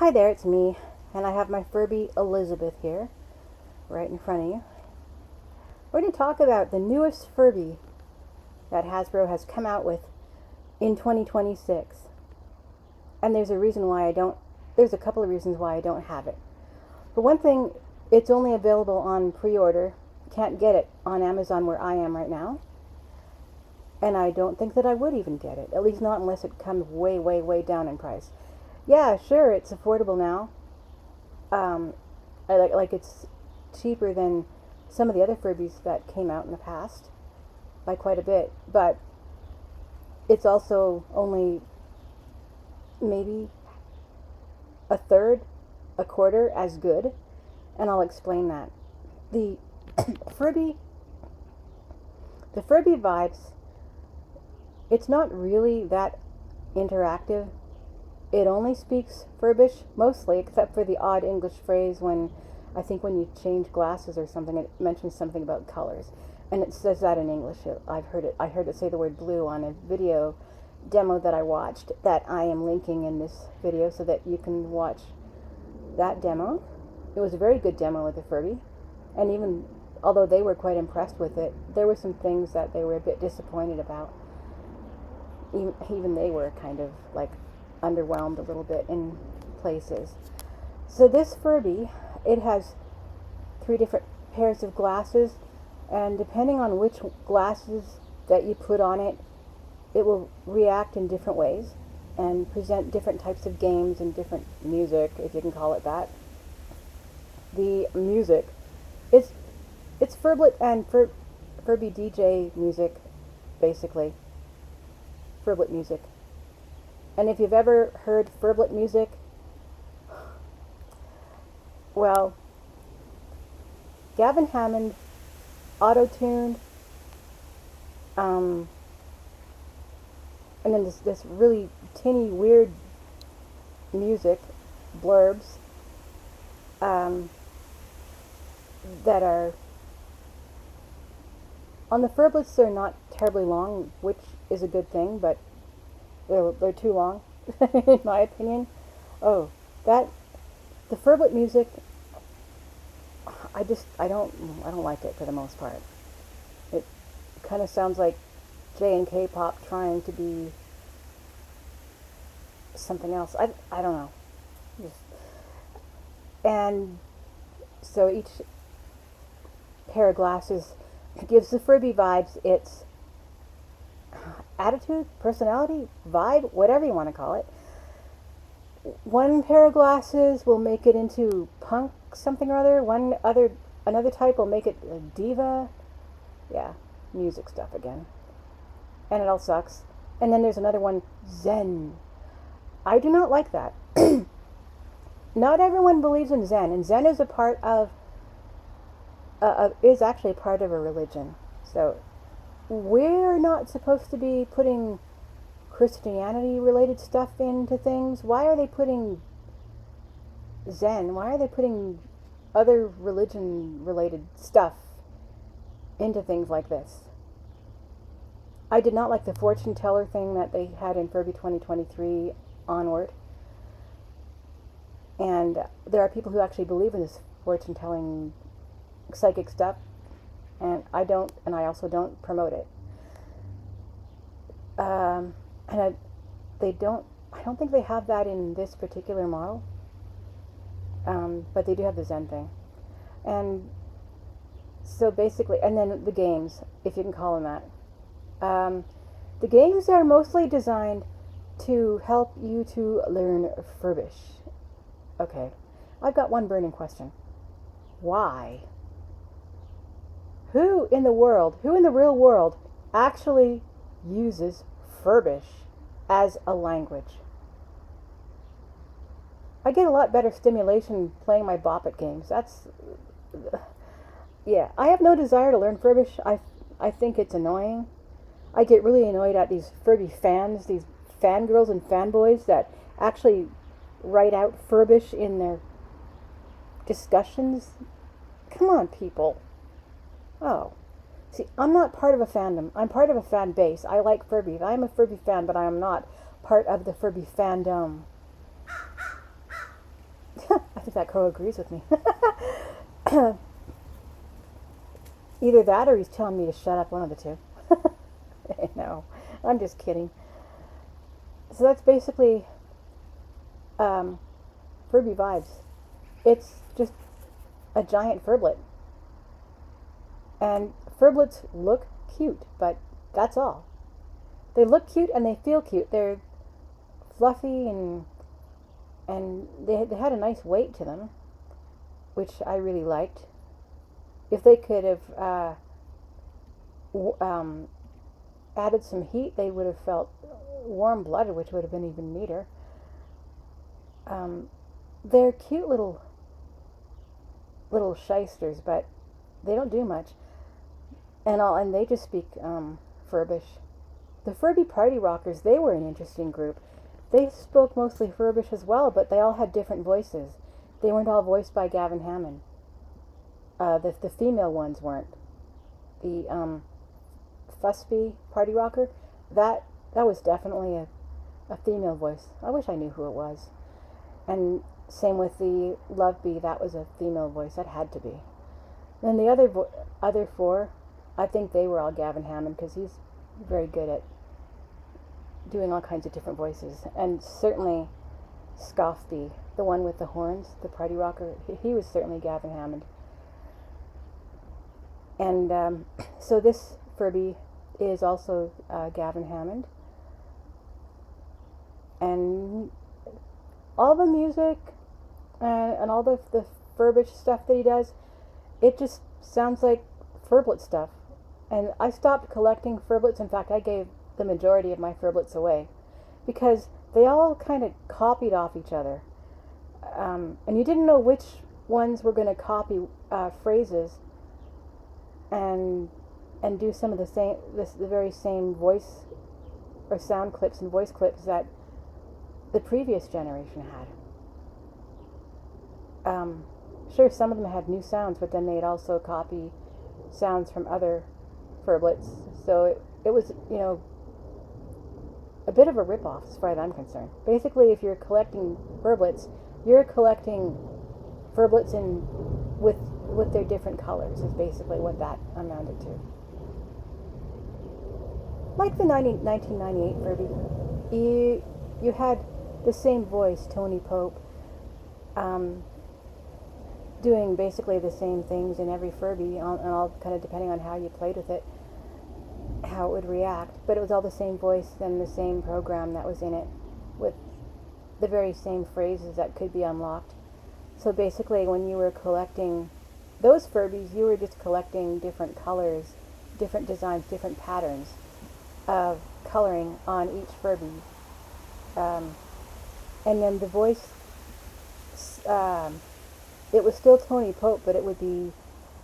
Hi there, it's me, and I have my Furby Elizabeth here, right in front of you. We're going to talk about the newest Furby that Hasbro has come out with in 2026. And there's a couple of reasons why I don't have it. For one thing, it's only available on pre-order. Can't get it on Amazon where I am right now. And I don't think that I would even get it, at least not unless it comes way, way, way down in price. Yeah, sure, it's affordable now. I like it's cheaper than some of the other Furbies that came out in the past by quite a bit, but it's also only maybe a third, a quarter as good, and I'll explain that. The Furby, the Furby Vibes, it's not really that interactive. It only speaks Furbish, mostly, except for the odd English phrase when you change glasses or something, it mentions something about colors. And it says that in English. I heard it say the word blue on a video demo that I watched that I am linking in this video so that you can watch that demo. It was a very good demo of the Furby. And even, although they were quite impressed with it, there were some things that they were a bit disappointed about. Even they were kind of like underwhelmed a little bit in places. So this Furby, it has 3 different pairs of glasses, and depending on which glasses that you put on it, it will react in different ways and present different types of games and different music, if you can call it that. The music, it's Furblet and Furby DJ music, basically. Furblet music. And if you've ever heard Furblet music, well, Gavin Hammond, auto-tuned, and then this really tinny, weird music, blurbs, that are, on the Furblets they're not terribly long, which is a good thing, but they're too long, in my opinion. Oh, the Furblet music, I don't like it for the most part. It kind of sounds like J&K pop trying to be something else. I don't know. And so each pair of glasses gives the Furby Vibes its attitude, personality, vibe, whatever you want to call it. One pair of glasses will make it into punk something or other. Another type will make it a diva. Yeah, music stuff again. And it all sucks. And then there's another one, Zen. I do not like that. Not everyone believes in Zen, and Zen is a part of is actually a part of a religion. So we're not supposed to be putting Christianity-related stuff into things. Why are they putting Zen? Why are they putting other religion-related stuff into things like this? I did not like the fortune teller thing that they had in Furby 2023 onward. And there are people who actually believe in this fortune-telling psychic stuff. And I don't, and I also don't promote it. And I don't think they have that in this particular model. But they do have the Zen thing. And so basically, and then the games, if you can call them that. The games are mostly designed to help you to learn Furbish. Okay, I've got one burning question. Why? Who in the real world, actually uses Furbish as a language? I get a lot better stimulation playing my Bop It games. Yeah, I have no desire to learn Furbish. I think it's annoying. I get really annoyed at these Furby fans, these fangirls and fanboys that actually write out Furbish in their discussions. Come on, people. Oh. See, I'm not part of a fandom. I'm part of a fan base. I like Furby. I am a Furby fan, but I am not part of the Furby fandom. I think that crow agrees with me. Either that or he's telling me to shut up, one of the two. No, I'm just kidding. So that's basically Furby Vibes. It's just a giant furblet. And furblets look cute, but that's all. They look cute and they feel cute. They're fluffy and they had a nice weight to them, which I really liked. If they could have added some heat, they would have felt warm-blooded, which would have been even neater. They're cute little shysters, but they don't do much. And they just speak Furbish. The Furby Party Rockers, they were an interesting group. They spoke mostly Furbish as well, but they all had different voices. They weren't all voiced by Gavin Hammond. The female ones weren't. The Fusby Party Rocker, that was definitely a female voice. I wish I knew who it was. And same with the Love Bee, that was a female voice. That had to be. Then the other four, I think they were all Gavin Hammond, because he's very good at doing all kinds of different voices. And certainly Scoffby, the one with the horns, the party rocker, he was certainly Gavin Hammond. And so this Furby is also Gavin Hammond. And all the music and all the Furbish stuff that he does, it just sounds like Furblet stuff. And I stopped collecting Furblets. In fact, I gave the majority of my Furblets away because they all kind of copied off each other. And you didn't know which ones were going to copy phrases and do some of the very same voice or sound clips and voice clips that the previous generation had. Sure, some of them had new sounds, but then they'd also copy sounds from other Furblets. So it was, a bit of a rip-off as far as I'm concerned. Basically, if you're collecting Furblets, you're collecting Furblets with their different colors is basically what that amounted to. Like the 1998 Furby, you had the same voice, Tony Pope, doing basically the same things in every Furby, and all kind of depending on how you played with it, how it would react. But it was all the same voice and the same program that was in it, with the very same phrases that could be unlocked. So basically, when you were collecting those Furbies, you were just collecting different colors, different designs, different patterns of coloring on each Furby. And then the voice, it was still Tony Pope, but it would be,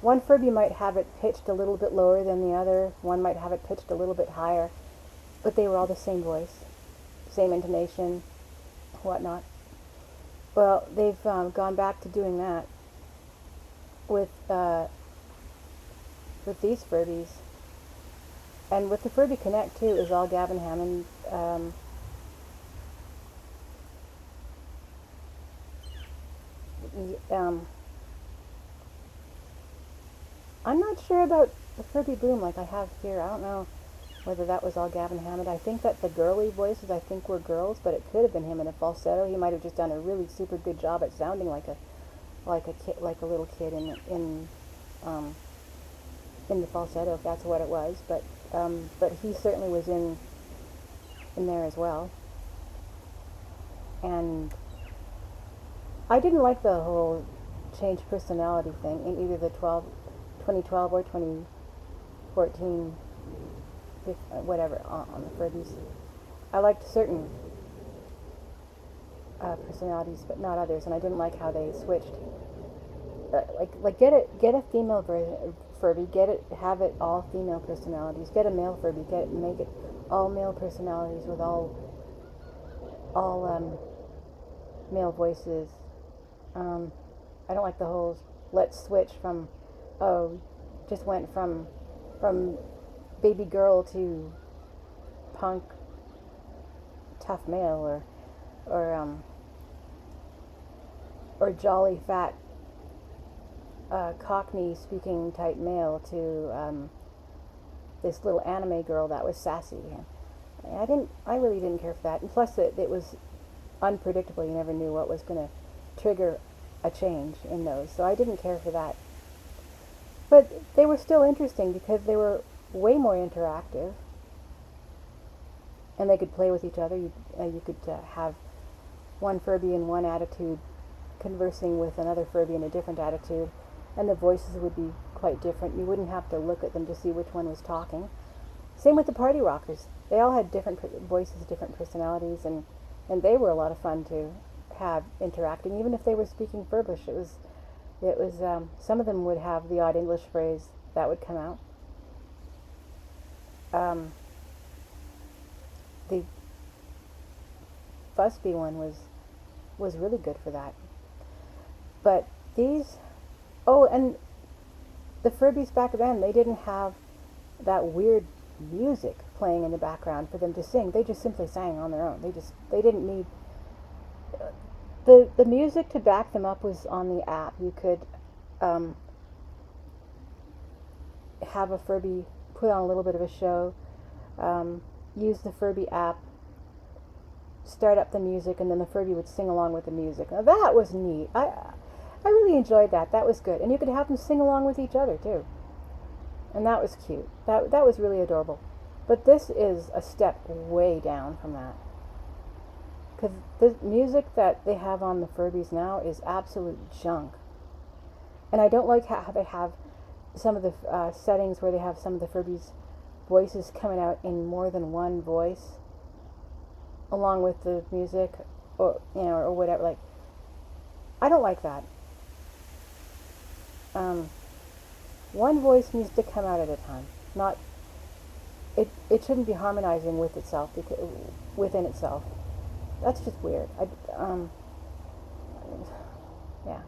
one Furby might have it pitched a little bit lower than the other, one might have it pitched a little bit higher, but they were all the same voice, same intonation, whatnot. Well, they've gone back to doing that with these Furbies. And with the Furby Connect, too, is all Gavin Hammond. I'm not sure about the Furby Boom like I have here. I don't know whether that was all Gavin Hammond. I think that the girly voices, I think, were girls, but it could have been him in a falsetto. He might have just done a really super good job at sounding like a little kid in the falsetto, if that's what it was. But he certainly was in there as well. And I didn't like the whole change personality thing in either the 2012 or 2014, whatever, on the Furbies. I liked certain personalities, but not others, and I didn't like how they switched. Get a female Furby, have it all female personalities. Get a male Furby, make it all male personalities with all male voices. I don't like the whole let's switch from, just went from baby girl to punk tough male, or or jolly, fat, Cockney speaking type male to this little anime girl that was sassy. I really didn't care for that. And plus it was unpredictable. You never knew what was going to trigger a change in those. So I didn't care for that. But they were still interesting because they were way more interactive. And they could play with each other. You could have one Furby in one attitude conversing with another Furby in a different attitude. And the voices would be quite different. You wouldn't have to look at them to see which one was talking. Same with the Party Rockers. They all had different voices, different personalities, and they were a lot of fun to have interacting, even if they were speaking Furbish. It was some of them would have the odd English phrase that would come out. The Fusby one was really good for that. But these, and the Furbies back then, they didn't have that weird music playing in the background for them to sing. They just simply sang on their own. They didn't need the music to back them up was on the app. You could have a Furby put on a little bit of a show, use the Furby app, start up the music, and then the Furby would sing along with the music. Now that was neat. I really enjoyed that. That was good. And you could have them sing along with each other too. And that was cute. That was really adorable. But this is a step way down from that. Because the music that they have on the Furbies now is absolute junk. And I don't like how they have some of the settings where they have some of the Furbies' voices coming out in more than one voice along with the music, or or whatever. Like, I don't like that. One voice needs to come out at a time. Not it shouldn't be harmonizing with itself, within itself. That's just weird. Yeah.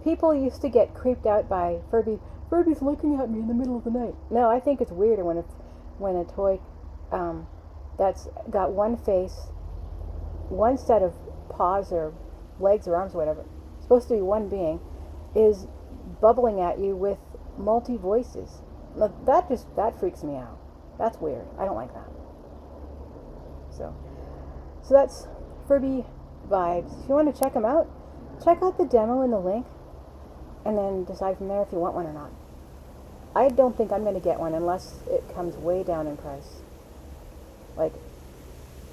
People used to get creeped out by Furby's looking at me in the middle of the night. No, I think it's weirder when a toy that's got one face, one set of paws or legs or arms or whatever, supposed to be one being, is bubbling at you with multi voices. That freaks me out. That's weird. I don't like that. So that's Furby Vibes. If you want to check them out, check out the demo in the link, and then decide from there if you want one or not. I don't think I'm going to get one unless it comes way down in price. Like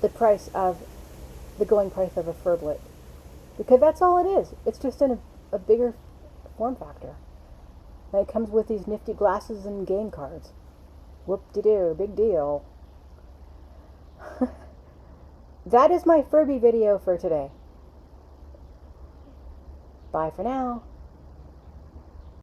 the price of the going price of a Furblet. Because that's all it is. It's just in a bigger form factor. And it comes with these nifty glasses and game cards. Whoop-de-doo, big deal. That is my Furby video for today. Bye for now.